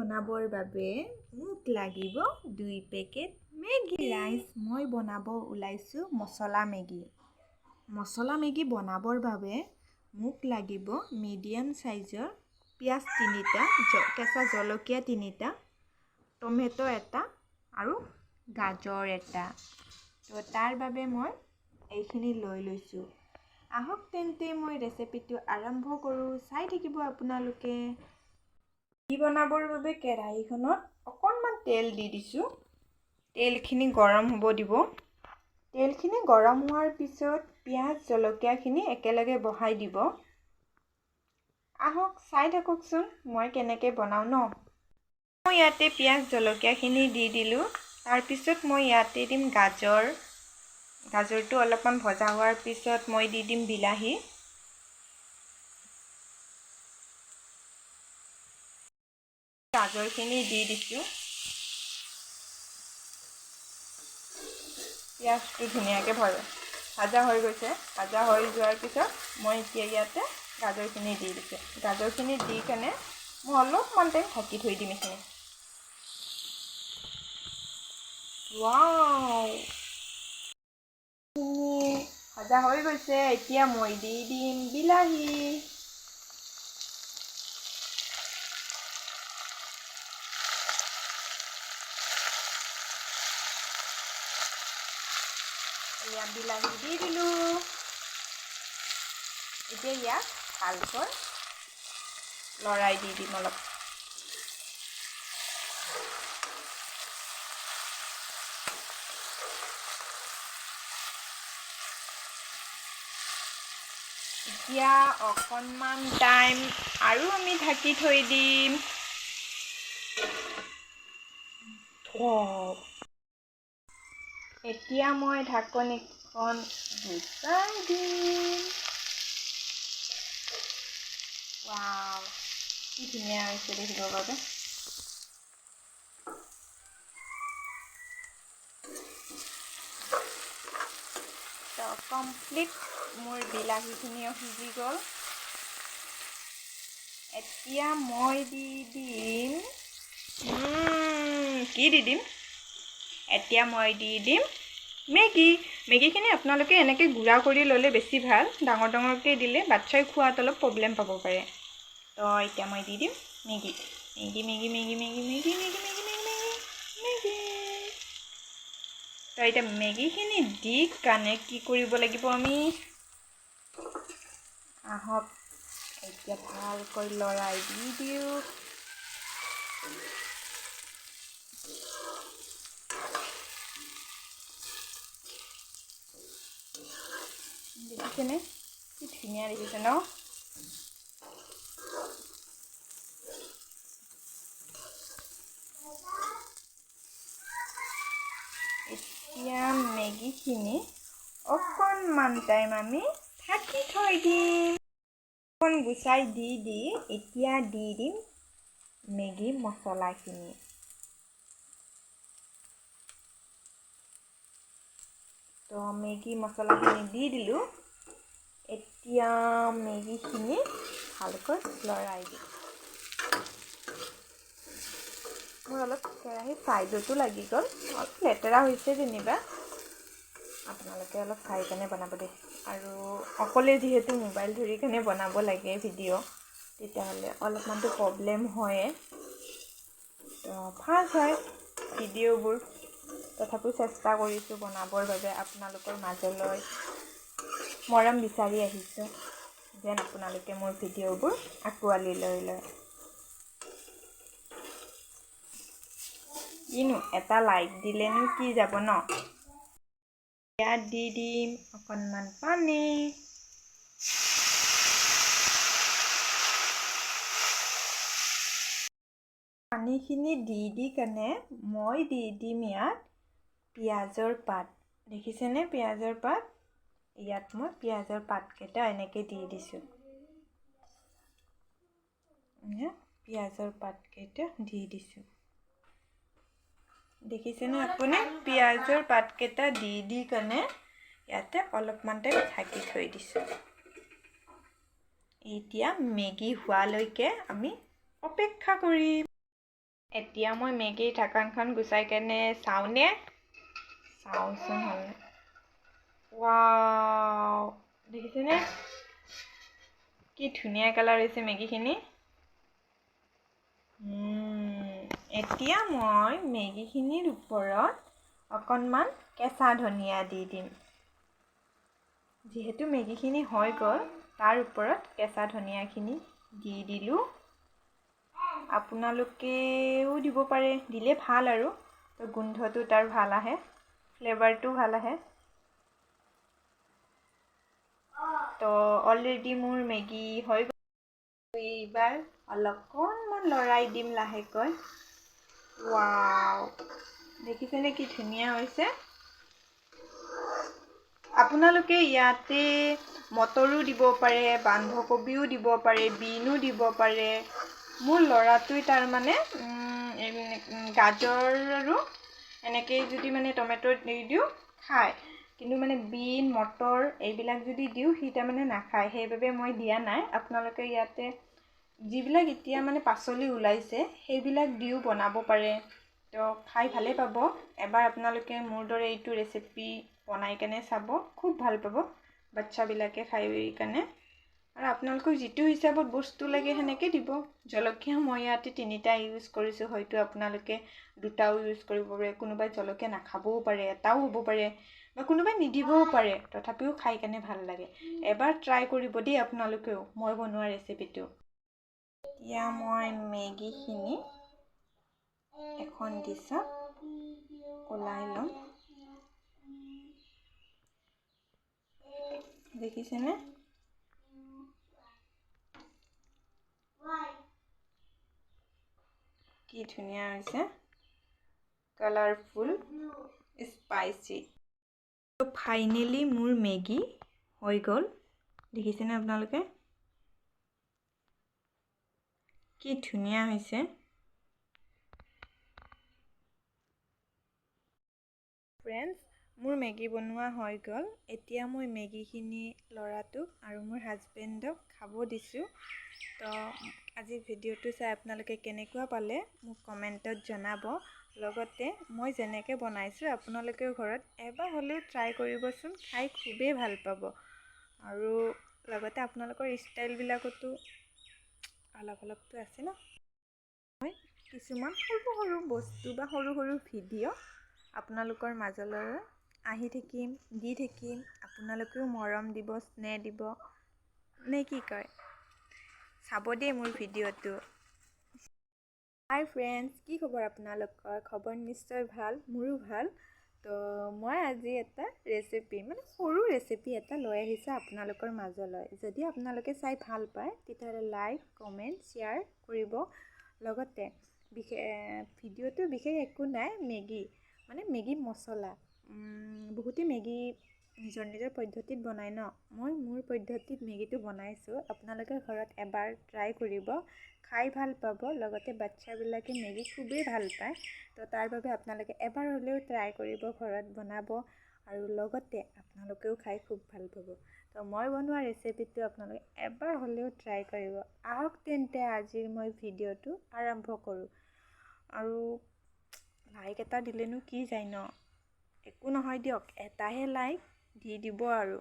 বনাবৰ বাবে মোক লাগিব 2 পেকেট মেগী। ৰাইজ মই বনাব ওলাইছোঁ মছলা মেগী। মছলা মেগী বনাবৰ বাবে মোক লাগিব মিডিয়াম সাইজৰ পিঁয়াজ 3টা, কেঁচা জলকীয়া 3টা, টমেটো 1টা আৰু গাজৰ 1টা। তো তাৰ বাবে মই এইখিনি লৈ লৈছোঁ। আহক তেন্তে মই ৰেচিপিটো আৰম্ভ কৰোঁ। চাই থাকিব আপোনালোকে। মেগী বনাবৰ বাবে কেৰাহীখনত অকণমান তেল দি দিছোঁ। তেলখিনি গৰম হ'ব দিব। তেলখিনি গৰম হোৱাৰ পিছত পিঁয়াজ জলকীয়াখিনি একেলগে বহাই দিব। আহক চাই থাককচোন মই কেনেকৈ বনাওঁ ন। মই ইয়াতে পিঁয়াজ জলকীয়াখিনি দি দিলোঁ। তাৰপিছত মই ইয়াতে দিম গাজৰটো অলপমান ভজা হোৱাৰ পিছত মই দি দিম বিলাহী। গাজৰখিনি দি দিছোঁ। পিঁয়াজটো ধুনীয়াকৈ ভাজা হৈ গৈছে। ভাজা হৈ যোৱাৰ পিছত মই এতিয়া ইয়াতে গাজৰখিনি দি দিছোঁ। গাজৰখিনি দি কেনে মই অলপমান টাইম ঢাকি থৈ দিম এইখিনি। ৱাও, ভাজা হৈ গৈছে। এতিয়া মই দি দিম বিলাহী। এয়া বিলাহী দি দিলোঁ। এতিয়া ইয়াক ভালকৈ লৰাই দি দিম অলপ। এতিয়া অকণমান টাইম আৰু আমি ঢাকি থৈ দিম। এতিয়া মই ঢাকনিখন গুচাই দিম। ৱাও, কি ধুনীয়া হৈছে দেখিবৰ বাবে। তো কমপ্লিট মোৰ বিলাহীখিনিও সিজি গ'ল। এতিয়া মই দি দিম এতিয়া মই দি দিম মেগীখিনি আপোনালোকে এনেকৈ গুড়া কৰি ল'লে বেছি ভাল। ডাঙৰ ডাঙৰকৈ দিলে বাচ্ছাই খোৱাত অলপ প্ৰব্লেম পাব পাৰে। তো এতিয়া মই দি দিম মেগী। তো এতিয়া মেগীখিনি দি কাৰণে কি কৰিব লাগিব আমি, আহক এতিয়া ভালকৈ লৰাই দি দিওঁ। দেখিছেনে কি ধুনীয়া দেখিছে ন। এতিয়া মেগীখিনি অকণমান টাইম আমি ঢাকি থৈ দিম। অকণ গুচাই দি এতিয়া দি দিম মেগী মছলাখিনি। তো মেগী মছলাখিনি দি দিলোঁ। এতিয়া মেগীখিনি ভালকৈ লৰাই দিম। মোৰ অলপ কেৰাহী ছাইডতো লাগি গ'ল, অলপ লেতেৰা হৈছে যেনিবা। আপোনালোকে অলপ চাই কেনে বনাব দেই। আৰু অকলে যিহেতু মোবাইল ধৰি কেনে বনাব লাগে ভিডিঅ', তেতিয়াহ'লে অলপমানতো প্ৰব্লেম হয়ে। তো ফাৰ্ষ্ট হয় ভিডিঅ'বোৰ, তথাপিও চেষ্টা কৰিছোঁ বনাবৰ বাবে। আপোনালোকৰ মাজলৈ মৰম বিচাৰি আহিছোঁ যেন আপোনালোকে মোৰ ভিডিঅ'বোৰ আঁকোৱালি লৈ লয়। কিনো এটা লাইক দিলেনো কি যাব ন। ইয়াত দি দিম অকণমান পানী। পানীখিনি দি কেনে মই দি দিম ইয়াত পিঁয়াজৰ পাত। দেখিছেনে পিঁয়াজৰ পাত? ইয়াত মই পিঁয়াজৰ পাতকেইটা এনেকৈ দি দিছোঁ। পিঁয়াজৰ পাতকেইটা দি দিছোঁ। দেখিছেনে আপুনি? পিঁয়াজৰ পাতকেইটা দি কেনে ইয়াতে অলপমান টাইম ঢাকি থৈ দিছোঁ। এতিয়া মেগী হোৱালৈকে আমি অপেক্ষা কৰিম। এতিয়া মই মেগীৰ ঢাকনখন গুচাই কেনে চাওঁনে চাওঁচোন হ'লে ৱাও দেখিছেনে কি ধুনীয়া কালাৰ হৈছে মেগীখিনি এতিয়া মই মেগীখিনিৰ ওপৰত অকণমান কেঁচা ধনিয়া দি দিম যিহেতু মেগীখিনি হৈ গ'ল তাৰ ওপৰত কেঁচা ধনিয়াখিনি দি দিলোঁ আপোনালোকেও দিব পাৰে দিলে ভাল আৰু তো গোন্ধটো তাৰ ভাল আহে ফ্লেভাৰটো ভাল আহে তো অলৰেডি মোৰ মেগী হৈ গ'ল এইবাৰ অলপমান লৰাই দিম লাহেকৈ ৱাও দেখিছেনে কি ধুনীয়া হৈছে আপোনালোকে ইয়াতে মটৰো দিব পাৰে বন্ধাকবিও দিব পাৰে বিনো দিব পাৰে মোৰ ল'ৰাটোই তাৰ মানে গাজৰ আৰু এনেকৈ যদি মানে টমেটো দি দিওঁ খায় কিন্তু মানে বিন মটৰ এইবিলাক যদি দিওঁ সি তাৰমানে নাখায় সেইবাবে মই দিয়া নাই আপোনালোকে ইয়াতে যিবিলাক এতিয়া মানে পাচলি ওলাইছে সেইবিলাক দিও বনাব পাৰে তো খাই ভালে পাব এবাৰ আপোনালোকে মোৰ দৰে এইটো ৰেচিপি বনাই কেনে চাব খুব ভাল পাব বাচ্চাবিলাকে খাই কেনে আৰু আপোনালোকক যিটো হিচাপত বস্তু লাগে সেনেকৈ দিব জলকীয়া মই ইয়াতে 3টা ইউজ কৰিছোঁ হয়তো আপোনালোকে 2টাও ইউজ কৰিব পাৰে কোনোবাই জলকীয়া নাখাবও পাৰে এটাও হ'ব পাৰে বা কোনোবাই নিদিবও পাৰে তথাপিও খাই কেনে ভাল লাগে এবাৰ ট্ৰাই কৰিব দেই আপোনালোকেও মই বনোৱা ৰেচিপিটো এতিয়া মই মেগীখিনি এখন ডিছত ওলাই ল'ম দেখিছেনে কি ধুনীয়া হৈছে কালাৰফুল স্পাইচি তো ফাইনেলি মোৰ মেগী হৈ গ'ল দেখিছেনে আপোনালোকে কি ধুনীয়া হৈছে ফ্ৰেণ্ডছ মোৰ মেগী বনোৱা হৈ গ'ল এতিয়া মই মেগীখিনি ল'ৰাটোক আৰু মোৰ হাজবেণ্ডক খাব দিছোঁ তো আজি ভিডিঅ'টো চাই আপোনালোকে কেনেকুৱা পালে মোক কমেণ্টত জনাব লগতে মই যেনেকৈ বনাইছোঁ আপোনালোকেও ঘৰত এবাৰ হ'লেও ট্ৰাই কৰিবচোন খাই খুবেই ভাল পাব আৰু লগতে আপোনালোকৰ ষ্টাইলবিলাকতো অলপটো আছে ন মই কিছুমান সৰু সৰু বস্তু বা সৰু সৰু ভিডিঅ' আপোনালোকৰ মাজলৈ আহি থাকিম দি থাকিম আপোনালোকেও মৰম দিব স্নেহ দিব নে কি কয় চাব দেই মোৰ ভিডিঅ'টো হাই ফ্ৰেণ্ডছ কি খবৰ আপোনালোকৰ খবৰ নিশ্চয় ভাল মোৰো ভাল তো মই আজি এটা ৰেচিপি মানে সৰু ৰেচিপি এটা লৈ আহিছোঁ আপোনালোকৰ মাজলৈ যদি আপোনালোকে চাই ভাল পায় তেতিয়াহ'লে লাইক কমেণ্ট শ্বেয়াৰ কৰিব লগতে ভিডিঅ'টো বিশেষ একো নাই মেগী মছলা বহুতে মেগী নিজৰ নিজৰ পদ্ধতিত বনাই ন মই মোৰ পদ্ধতিত মেগীটো বনাইছোঁ আপোনালোকে ঘৰত এবাৰ ট্ৰাই কৰিব খাই ভাল পাব লগতে বাচ্চাবিলাকে মেগী খুবেই ভাল পায় তো তাৰ বাবে আপোনালোকে এবাৰ হ'লেও ট্ৰাই কৰিব ঘৰত বনাব আৰু লগতে আপোনালোকেও খাই খুব ভাল পাব তো মই বনোৱা ৰেচিপিটো আপোনালোকে এবাৰ হ'লেও ট্ৰাই কৰিব আহক তেন্তে আজিৰ মই ভিডিঅ'টো আৰম্ভ কৰোঁ আৰু লাইক এটা দিলেনো কি যায় ন একো নহয় দিয়ক এটাহে লাইক দি দিব আৰু